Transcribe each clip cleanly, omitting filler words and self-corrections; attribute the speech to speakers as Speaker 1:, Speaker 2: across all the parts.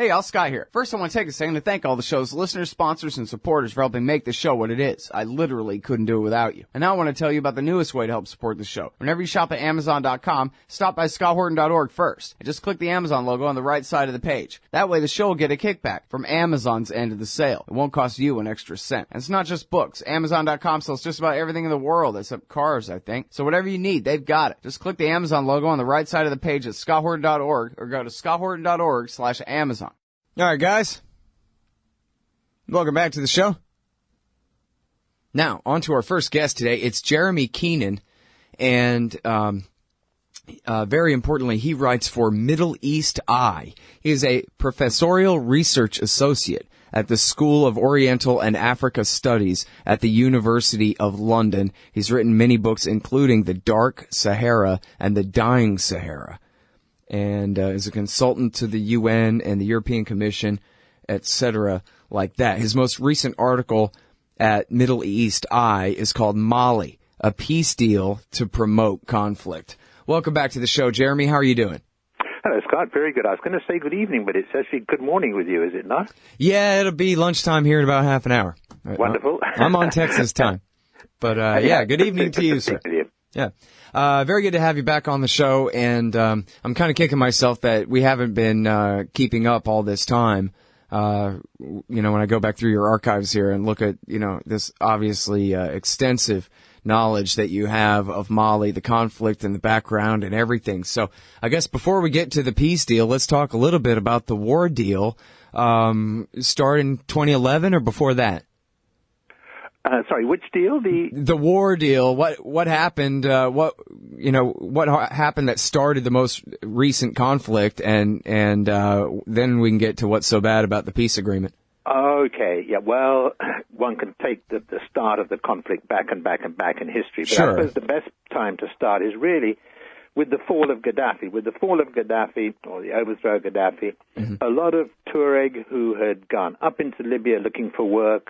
Speaker 1: Hey, Al Scott here. First, I want to take a second to thank all the show's listeners, sponsors, and supporters for helping make the show what it is. I literally couldn't do it without you. And now I want to tell you about the newest way to help support the show. Whenever you shop at Amazon.com, stop by ScottHorton.org first, and just click the Amazon logo on the right side of the page. That way the show will get a kickback from Amazon's end of the sale. It won't cost you an extra cent. And it's not just books. Amazon.com sells just about everything in the world, except cars, I think. So whatever you need, they've got it. Just click the Amazon logo on the right side of the page at ScottHorton.org or go to ScottHorton.org/Amazon. All right, guys. Welcome back to the show. Now, on to our first guest today. It's Jeremy Keenan, and very importantly, he writes for Middle East Eye. He is a Professorial Research Associate at the School of Oriental and Africa Studies at the University of London. He's written many books, including The Dark Sahara and The Dying Sahara, and is a consultant to the UN and the European Commission, etc., like that. His most recent article at Middle East Eye is called Mali, a peace deal to promote conflict. Welcome back to the show, Jeremy. How are you doing?
Speaker 2: Hello, Scott. Very good. I was going to say good evening, but it's actually good morning with you, is it not?
Speaker 1: Yeah, it'll be lunchtime here in about half an hour.
Speaker 2: Wonderful.
Speaker 1: I'm on Texas time. But, yeah, good evening to you, sir. Yeah. Very good to have you back on the show, and I'm kind of kicking myself that we haven't been keeping up all this time. When I go back through your archives here and look at, this obviously extensive knowledge that you have of Mali, the conflict and the background and everything. So I guess before we get to the peace deal, let's talk a little bit about the war deal. Start in 2011 or before that?
Speaker 2: Sorry, which deal?
Speaker 1: The war deal. What happened? What happened that started the most recent conflict, and then we can get to what's so bad about the peace agreement.
Speaker 2: Okay, yeah. Well, one can take the start of the conflict back and back and back in history, but
Speaker 1: sure.
Speaker 2: I suppose the best time to start is really with the fall of Gaddafi. With the fall of Gaddafi, or the overthrow of Gaddafi, a lot of Tuareg who had gone up into Libya looking for work.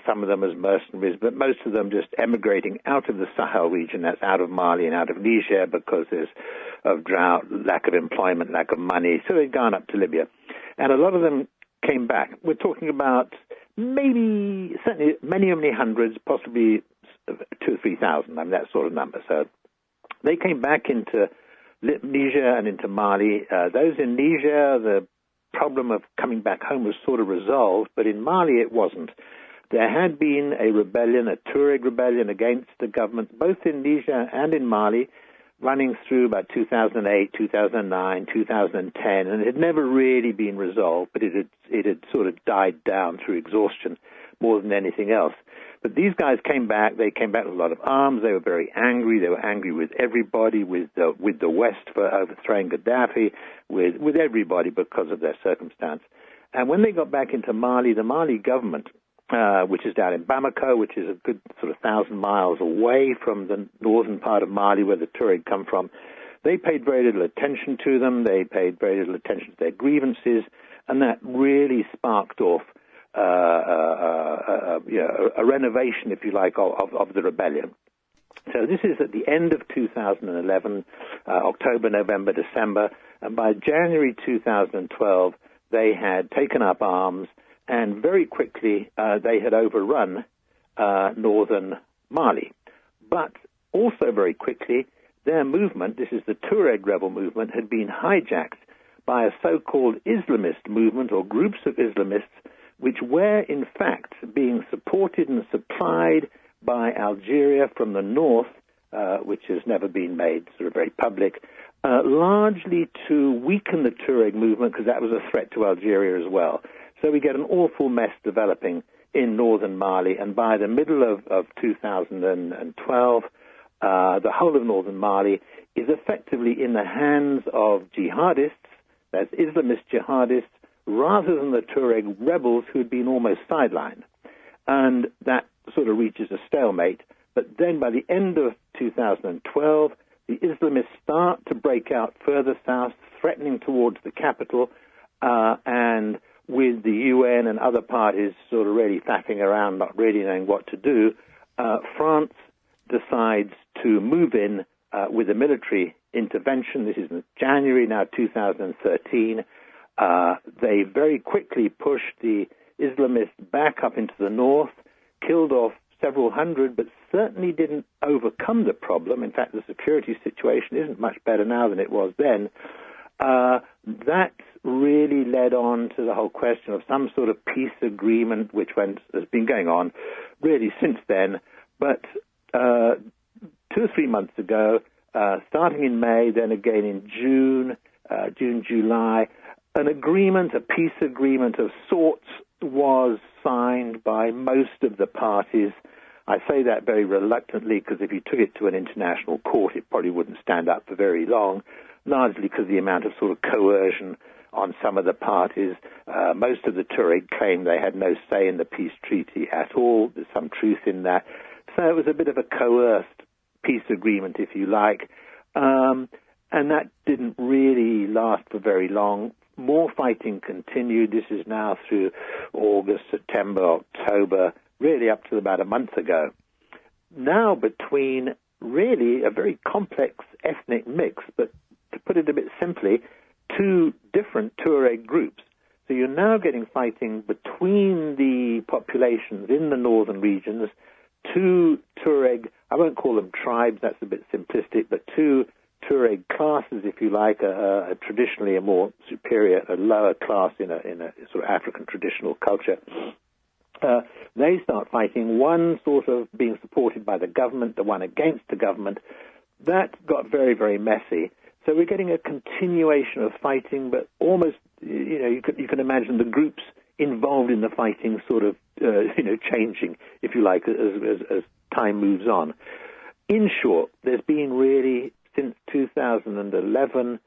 Speaker 2: Some of them as mercenaries, but most of them just emigrating out of the Sahel region, that's out of Mali and out of Niger, because there's of drought, lack of employment, lack of money. So they'd gone up to Libya. And a lot of them came back. We're talking about certainly many hundreds, possibly 2,000 or 3,000, I mean, that sort of number. So they came back into Niger and into Mali. Those in Niger, the problem of coming back home was sort of resolved, but in Mali it wasn't. There had been a rebellion, a Tuareg rebellion against the government, both in Niger and in Mali, running through about 2008, 2009, 2010, and it had never really been resolved, but it had sort of died down through exhaustion more than anything else. But these guys came back. They came back with a lot of arms. They were very angry. They were angry with everybody, with the West for overthrowing Gaddafi, with everybody because of their circumstance. And when they got back into Mali, the Mali government, which is down in Bamako, which is a good sort of 1,000 miles away from the northern part of Mali where the Tuareg come from, they paid very little attention to them. They paid very little attention to their grievances, and that really sparked off a renovation, if you like, of the rebellion. So this is at the end of 2011, October, November, December, and by January 2012, they had taken up arms, and very quickly they had overrun northern Mali. But also very quickly, their movement, this is the Tuareg rebel movement, had been hijacked by a so-called Islamist movement or groups of Islamists, which were in fact being supported and supplied by Algeria from the north, which has never been made sort of very public, largely to weaken the Tuareg movement because that was a threat to Algeria as well. So we get an awful mess developing in northern Mali, and by the middle of 2012, the whole of northern Mali is effectively in the hands of jihadists, that's Islamist jihadists, rather than the Tuareg rebels who had been almost sidelined. And that sort of reaches a stalemate. But then by the end of 2012, the Islamists start to break out further south, threatening towards the capital, and with the UN and other parties sort of really faffing around, not really knowing what to do, France decides to move in with a military intervention. This is in January now 2013. They very quickly pushed the Islamists back up into the north, killed off several hundred, but certainly didn't overcome the problem. In fact, the security situation isn't much better now than it was then. That really led on to the whole question of some sort of peace agreement, which has been going on really since then. But 2 or 3 months ago, starting in May, then again in June, July, an agreement, a peace agreement of sorts, was signed by most of the parties. I say that very reluctantly because if you took it to an international court, it probably wouldn't stand up for very long, largely because of the amount of sort of coercion on some of the parties. Most of the Tuareg claimed they had no say in the peace treaty at all. There's some truth in that. So it was a bit of a coerced peace agreement, if you like. And that didn't really last for very long. More fighting continued. This is now through August, September, October, really up to about a month ago. Now between really a very complex ethnic mix, but to put it a bit simply, 2 different Tuareg groups. So you're now getting fighting between the populations in the northern regions, 2 Tuareg, I won't call them tribes, that's a bit simplistic, but 2 Tuareg classes, if you like, traditionally a more superior, a lower class in a sort of African traditional culture. They start fighting, one sort of being supported by the government, the one against the government. That got very, very messy. So we're getting a continuation of fighting, but almost, you can imagine the groups involved in the fighting sort of, changing, if you like, as time moves on. In short, there's been really, since 2011,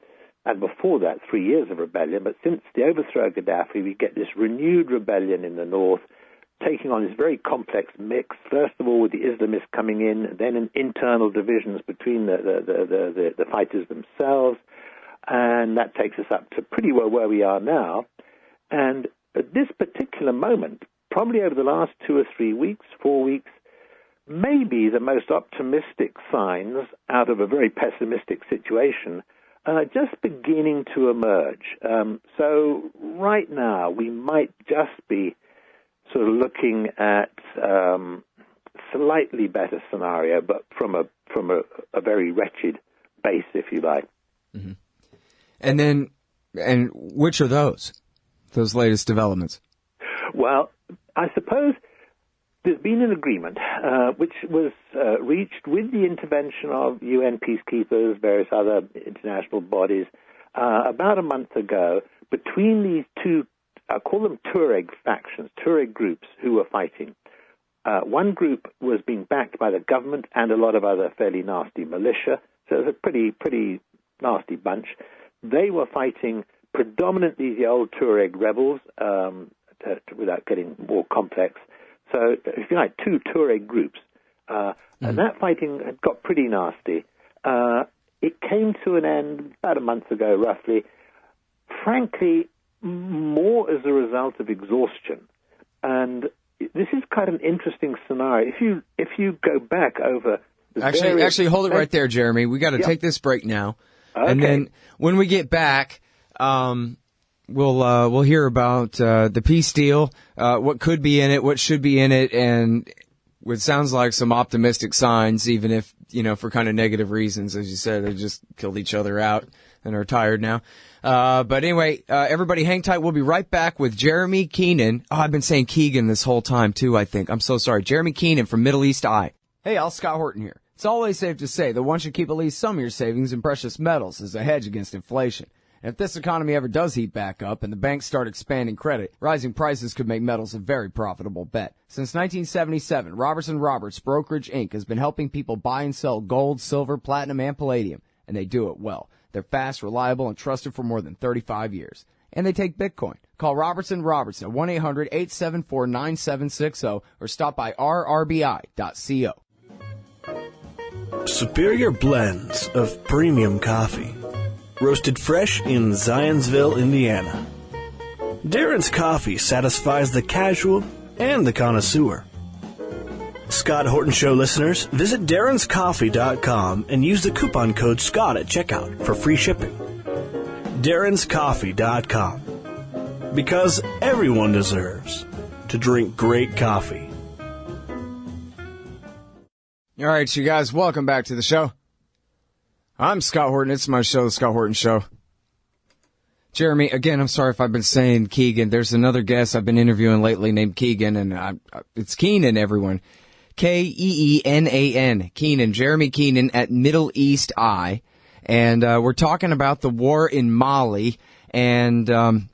Speaker 2: and before that, 3 years of rebellion, but since the overthrow of Gaddafi, we get this renewed rebellion in the north, taking on this very complex mix, first of all with the Islamists coming in, then in internal divisions between the fighters themselves, and that takes us up to pretty well where we are now. And at this particular moment, probably over the last 2 or 3 weeks, 4 weeks, maybe the most optimistic signs out of a very pessimistic situation just beginning to emerge. So right now we might just be sort of looking at slightly better scenario, but from a very wretched base, if you like.
Speaker 1: Mm-hmm. And which are those latest developments? Well,
Speaker 2: I suppose there's been an agreement which was reached with the intervention of UN peacekeepers, various other international bodies, about a month ago between these 2, I call them Tuareg factions, Tuareg groups who were fighting. One group was being backed by the government and a lot of other fairly nasty militia, so it was a pretty nasty bunch. They were fighting predominantly the old Tuareg rebels, without getting more complex. So, if you like, 2 Tuareg groups. And that fighting had got pretty nasty. It came to an end about a month ago, roughly. Frankly, more as a result of exhaustion. And this is kind of an interesting scenario. If you go back over...
Speaker 1: Actually, hold it right there, Jeremy. We got to take this break now. Okay. And then when we get back... We'll hear about the peace deal, what could be in it, what should be in it, and what sounds like some optimistic signs, even if, for kind of negative reasons. As you said, they just killed each other out and are tired now. But anyway, everybody hang tight. We'll be right back with Jeremy Keenan. Oh, I've been saying Keegan this whole time, too, I think. I'm so sorry. Jeremy Keenan from Middle East Eye. Hey, Al, Scott Horton here. It's always safe to say that one should keep at least some of your savings in precious metals as a hedge against inflation. And if this economy ever does heat back up and the banks start expanding credit, rising prices could make metals a very profitable bet. Since 1977, Roberts Brokerage Inc. has been helping people buy and sell gold, silver, platinum, and palladium, and they do it well. They're fast, reliable, and trusted for more than 35 years. And they take Bitcoin. Call Robertson at 1-800-874-9760 or stop by rrbi.co.
Speaker 3: Superior blends of premium coffee. Roasted fresh in Zionsville, Indiana. Darren's Coffee satisfies the casual and the connoisseur. Scott Horton Show listeners, visit darrenscoffee.com and use the coupon code SCOTT at checkout for free shipping. darrenscoffee.com. Because everyone deserves to drink great coffee.
Speaker 1: All right, you guys, welcome back to the show. I'm Scott Horton. It's my show, The Scott Horton Show. Jeremy, again, I'm sorry if I've been saying Keegan. There's another guest I've been interviewing lately named Keegan, and it's Keenan, everyone. Keenan. Keenan. Jeremy Keenan at Middle East Eye. And we're talking about the war in Mali. And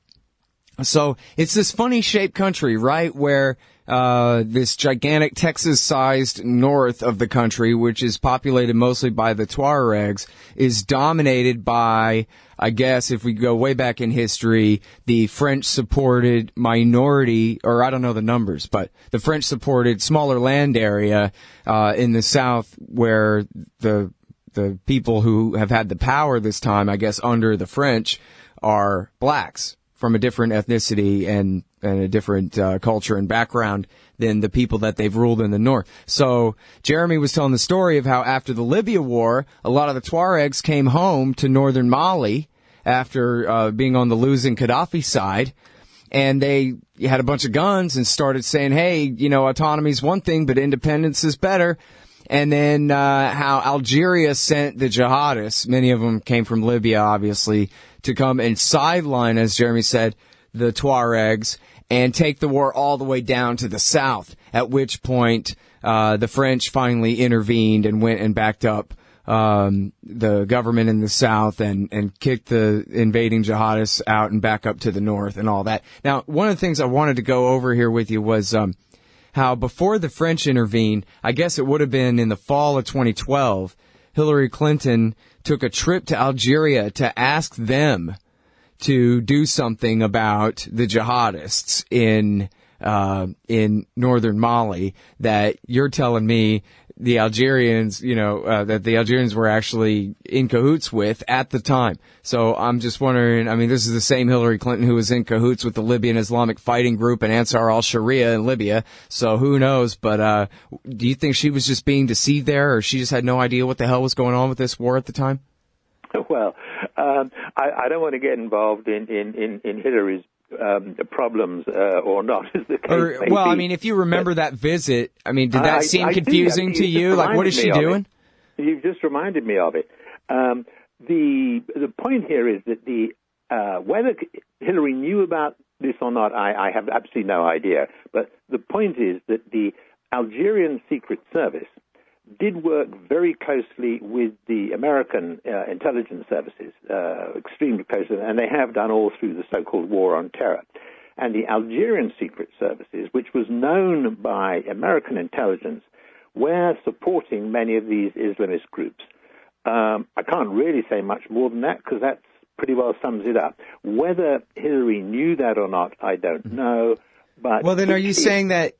Speaker 1: so it's this funny-shaped country, right, where this gigantic Texas-sized north of the country, which is populated mostly by the Tuaregs, is dominated by, I guess, if we go way back in history, the French-supported minority, or I don't know the numbers, but the French-supported smaller land area in the south where the people who have had the power this time, I guess, under the French, are blacks from a different ethnicity and a different culture and background than the people that they've ruled in the north. So Jeremy was telling the story of how after the Libya war, a lot of the Tuaregs came home to northern Mali after being on the losing Gaddafi side, and they had a bunch of guns and started saying, hey, you know, autonomy's one thing, but independence is better. And then how Algeria sent the jihadists, many of them came from Libya, obviously, to come and sideline, as Jeremy said, the Tuaregs and take the war all the way down to the south, at which point the French finally intervened and went and backed up the government in the south and kicked the invading jihadists out and back up to the north and all that. Now, one of the things I wanted to go over here with you was how before the French intervened, I guess it would have been in the fall of 2012, Hillary Clinton took a trip to Algeria to ask them to do something about the jihadists in northern Mali that you're telling me the Algerians, that the Algerians were actually in cahoots with at the time. So I'm just wondering, I mean, this is the same Hillary Clinton who was in cahoots with the Libyan Islamic Fighting Group and Ansar al-Sharia in Libya. So who knows? But do you think she was just being deceived there, or she just had no idea what the hell was going on with this war at the time?
Speaker 2: Well, I don't want to get involved in Hillary's problems or not, as the case may be.
Speaker 1: Well, I mean, if you remember that visit, I mean, did that seem confusing to you? Like, what is she doing?
Speaker 2: You've just reminded me of it. The point here is that whether Hillary knew about this or not, I have absolutely no idea. But the point is that the Algerian Secret Service did work very closely with the American intelligence services, extremely closely, and they have done all through the so-called War on Terror. And the Algerian Secret Services, which was known by American intelligence, were supporting many of these Islamist groups. I can't really say much more than that, because that pretty well sums it up. Whether Hillary knew that or not, I don't know. But
Speaker 1: well, then are you saying that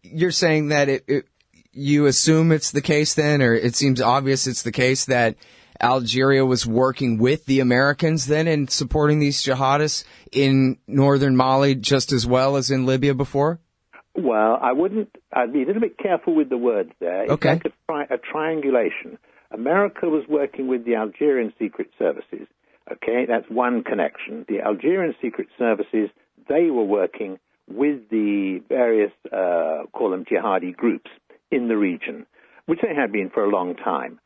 Speaker 1: you assume it's the case then, or it seems obvious it's the case that Algeria was working with the Americans then in supporting these jihadists in northern Mali just as well as in Libya before?
Speaker 2: Well, I'd be a little bit careful with the words there.
Speaker 1: Okay.
Speaker 2: It's like a triangulation. America was working with the Algerian Secret Services. Okay, that's one connection. The Algerian Secret Services, they were working with the various, call them jihadi groups in the region, which they had been for a long time.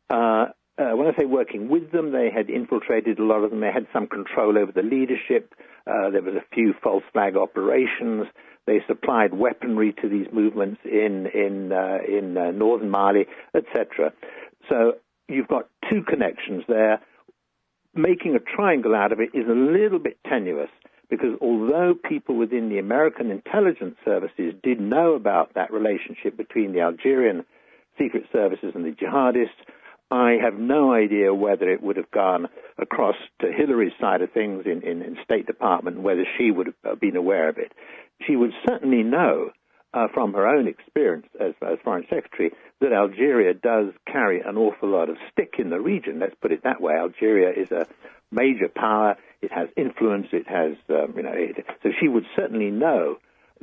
Speaker 2: When I say working with them, they had infiltrated a lot of them. They had some control over the leadership. There was a few false flag operations. They supplied weaponry to these movements in northern Mali, etc. So you've got two connections there. Making a triangle out of it is a little bit tenuous, because although people within the American intelligence services did know about that relationship between the Algerian secret services and the jihadists, I have no idea whether it would have gone across to Hillary's side of things in State Department, whether she would have been aware of it. She would certainly know from her own experience as Foreign Secretary that Algeria does carry an awful lot of stick in the region. Let's put it that way. Algeria is a major power. It has influence. It has, so she would certainly know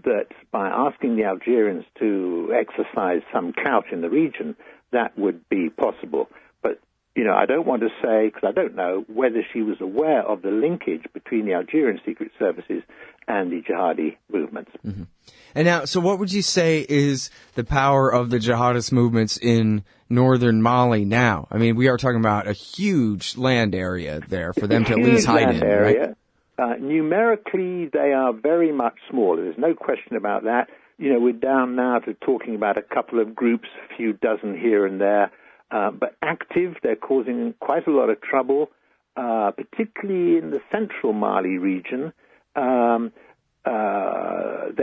Speaker 2: that by asking the Algerians to exercise some clout in the region, that would be possible. But, I don't want to say, because I don't know, whether she was aware of the linkage between the Algerian secret services and the jihadi movements.
Speaker 1: Mm-hmm. And now, so what would you say is the power of the jihadist movements in northern Mali now? I mean, we are talking about a huge land area there for them to at least hide in,
Speaker 2: area.
Speaker 1: Right?
Speaker 2: Numerically, they are very much smaller. There's no question about that. You know, we're down now to talking about a couple of groups, a few dozen here and there. But active, they're causing quite a lot of trouble, particularly in the central Mali region. They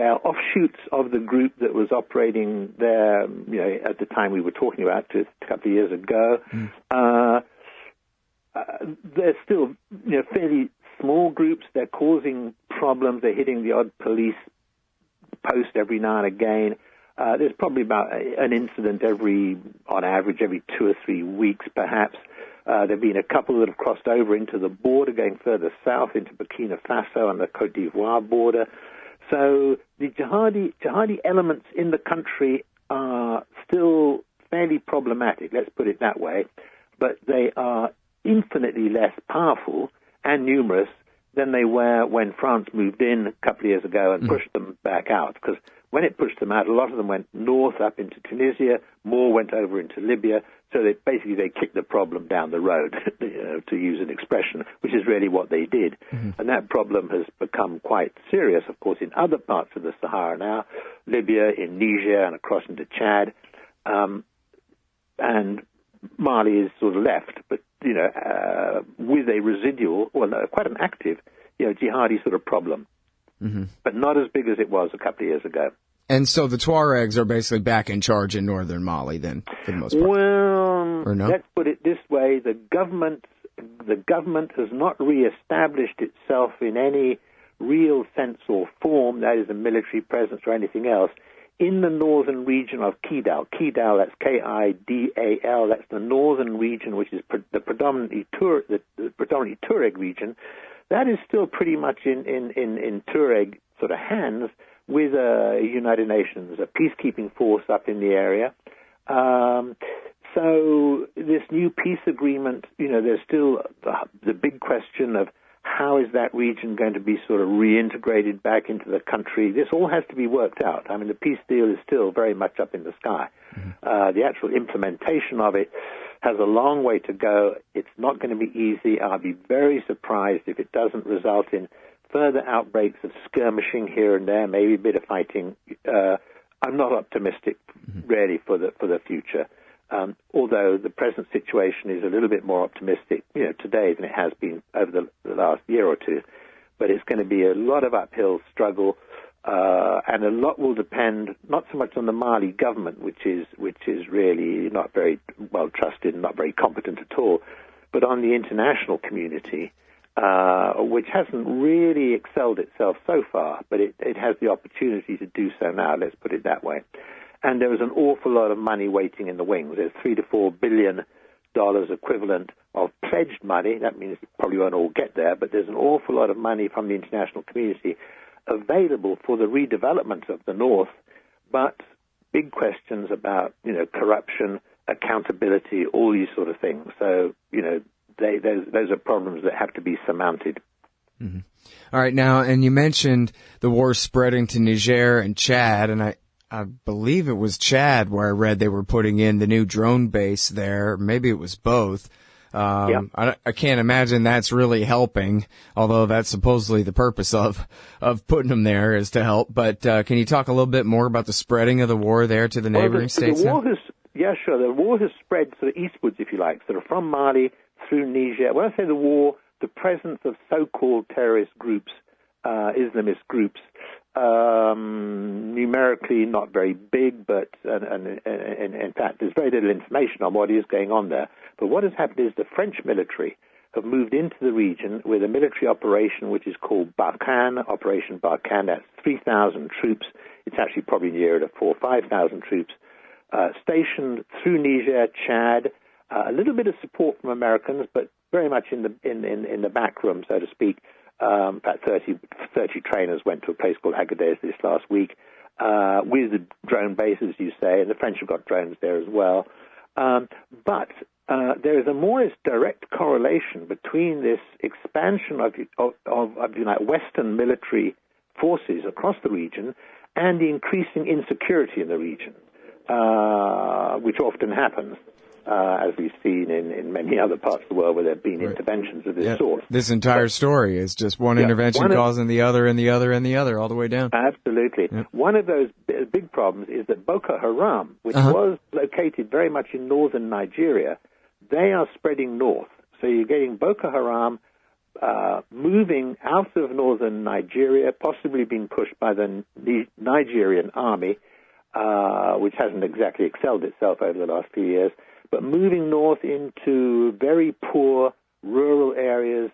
Speaker 2: are offshoots of the group that was operating there, you know, at the time we were talking about just a couple of years ago. They're still, you know, fairly small groups. They're causing problems. They're hitting the odd police post every now and again. There's probably about an incident on average, every 2 or 3 weeks, perhaps. There have been a couple that have crossed over into the border, going further south into Burkina Faso and the Côte d'Ivoire border. So the jihadi elements in the country are still fairly problematic, let's put it that way, but they are infinitely less powerful and numerous than they were when France moved in a couple of years ago and pushed them back out. Because when it pushed them out, a lot of them went north up into Tunisia, more went over into Libya, so they kicked the problem down the road, to use an expression, which is really what they did. And that problem has become quite serious, of course, in other parts of the Sahara now, Libya, in Niger, and across into Chad. And Mali is sort of left, but, you know, with a residual, quite an active, you know, jihadi sort of problem, but not as big as it was a couple of years ago.
Speaker 1: And so the Tuaregs are basically back in charge in northern Mali then, for the most part?
Speaker 2: Well,
Speaker 1: or no?
Speaker 2: Let's put it this way. The government has not reestablished itself in any real sense or form, that is a military presence or anything else, in the northern region of Kidal. Kidal, that's Kidal, that's the northern region, which is the predominantly Tuareg region. That is still pretty much in Tuareg sort of hands, with United Nations, a peacekeeping force up in the area. So this new peace agreement, you know, there's still the big question of how is that region going to be sort of reintegrated back into the country. This all has to be worked out. I mean, the peace deal is still very much up in the sky. The actual implementation of it has a long way to go. It's not going to be easy. I'll be very surprised if it doesn't result in further outbreaks of skirmishing here and there, maybe a bit of fighting. I'm not optimistic, really, for the future. Although the present situation is a little bit more optimistic, you know, today than it has been over the last year or two. But it's going to be a lot of uphill struggle, and a lot will depend not so much on the Mali government, which is really not very well trusted and not very competent at all, but on the international community, which hasn't really excelled itself so far, but it has the opportunity to do so now, let's put it that way. And there is an awful lot of money waiting in the wings. There's $3 to $4 billion equivalent of pledged money. That means you probably won't all get there, but there's an awful lot of money from the international community available for the redevelopment of the North, but big questions about, you know, corruption, accountability, all these sort of things. So, you know, those are problems that have to be surmounted.
Speaker 1: All right, now, and you mentioned the war spreading to Niger and Chad, and I believe it was Chad where I read they were putting in the new drone base there. Maybe it was both. I can't imagine that's really helping, although that's supposedly the purpose of putting them there is to help. But can you talk a little bit more about the spreading of the war there to the neighboring states now?
Speaker 2: Yeah, sure. The war has spread sort of eastwards, if you like, sort of from Mali through Niger. When I say the war, the presence of so-called terrorist groups, Islamist groups, numerically not very big, but and in fact there's very little information on what is going on there. But what has happened is the French military have moved into the region with a military operation which is called Barkhane, Operation Barkhane. That's 3,000 troops. It's actually probably nearer to 4,000 or 5,000 troops stationed through Niger, Chad. A little bit of support from Americans, but very much in the back room, so to speak. In fact, 30 trainers went to a place called Agadez this last week with the drone base, as you say, and the French have got drones there as well. But there is a more direct correlation between this expansion of Western military forces across the region and the increasing insecurity in the region, which often happens, as we've seen in many other parts of the world where there have been interventions of this sort.
Speaker 1: This entire story is just one intervention causing the other and the other and the other all the way down.
Speaker 2: Absolutely. Yep. One of those big problems is that Boko Haram, which was located very much in northern Nigeria, they are spreading north. So you're getting Boko Haram moving out of northern Nigeria, possibly being pushed by the Nigerian army, which hasn't exactly excelled itself over the last few years, but moving north into very poor rural areas,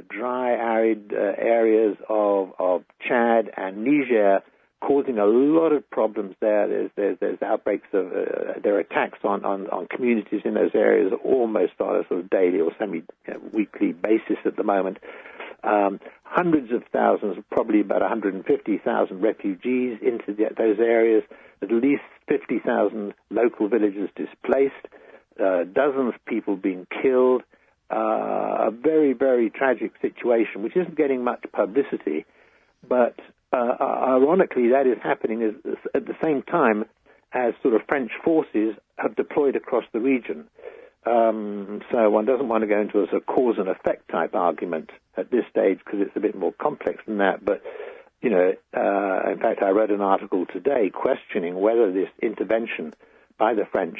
Speaker 2: dry, arid areas of Chad and Niger, causing a lot of problems there. There's outbreaks of there are attacks on communities in those areas almost on a sort of daily or semi-weekly basis at the moment. Hundreds of thousands, probably about 150,000 refugees into those areas, at least 50,000 local villagers displaced, dozens of people being killed, a very, very tragic situation, which isn't getting much publicity, but ironically, that is happening at the same time as sort of French forces have deployed across the region. So one doesn't want to go into a cause and effect type argument at this stage because it's a bit more complex than that. But, in fact, I read an article today questioning whether this intervention by the French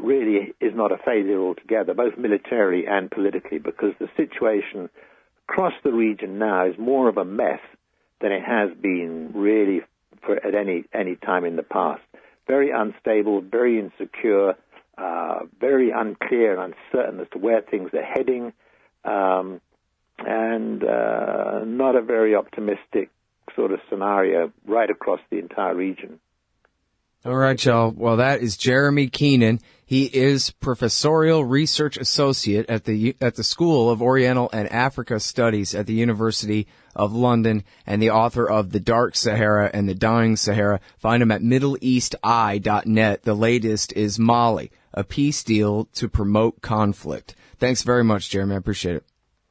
Speaker 2: really is not a failure altogether, both militarily and politically, because the situation across the region now is more of a mess than it has been really at any time in the past. Very unstable, very insecure, very unclear and uncertain as to where things are heading, and not a very optimistic sort of scenario right across the entire region.
Speaker 1: All right, y'all. Well, that is Jeremy Keenan. He is Professorial Research Associate at the School of Oriental and Africa Studies at the University of London and the author of The Dark Sahara and the Dying Sahara. Find him at middleeasteye.net. The latest is Mali, a peace deal to promote conflict. Thanks very much, Jeremy. I appreciate it.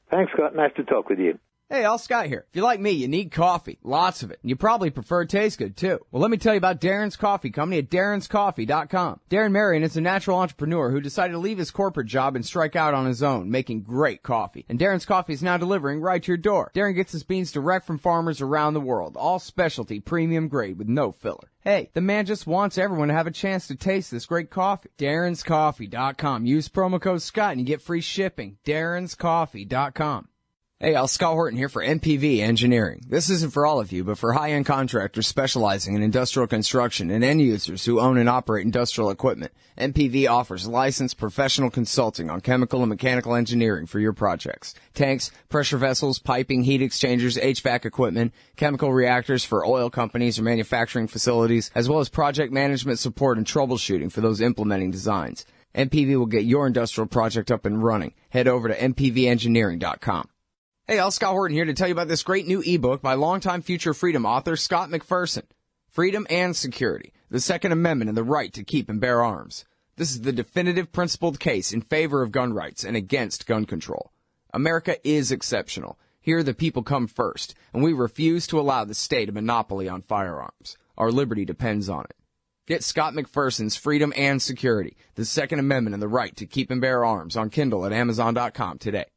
Speaker 2: Thanks, Scott. Nice to talk with you.
Speaker 1: Hey, all Scott here. If you're like me, you need coffee. Lots of it. And you probably prefer it tastes good, too. Well, let me tell you about Darren's Coffee Company at darrenscoffee.com. Darren Marion is a natural entrepreneur who decided to leave his corporate job and strike out on his own, making great coffee. And Darren's Coffee is now delivering right to your door. Darren gets his beans direct from farmers around the world. All specialty, premium grade with no filler. Hey, the man just wants everyone to have a chance to taste this great coffee. darrenscoffee.com. Use promo code Scott and you get free shipping. darrenscoffee.com. Hey, Scott Horton here for MPV Engineering. This isn't for all of you, but for high-end contractors specializing in industrial construction and end users who own and operate industrial equipment. MPV offers licensed professional consulting on chemical and mechanical engineering for your projects. Tanks, pressure vessels, piping, heat exchangers, HVAC equipment, chemical reactors for oil companies or manufacturing facilities, as well as project management support and troubleshooting for those implementing designs. MPV will get your industrial project up and running. Head over to mpvengineering.com. Hey, Scott Horton here to tell you about this great new ebook by longtime Future Freedom author Scott McPherson. Freedom and Security, the Second Amendment and the Right to Keep and Bear Arms. This is the definitive principled case in favor of gun rights and against gun control. America is exceptional. Here the people come first, and we refuse to allow the state a monopoly on firearms. Our liberty depends on it. Get Scott McPherson's Freedom and Security, the Second Amendment and the Right to Keep and Bear Arms on Kindle at Amazon.com today.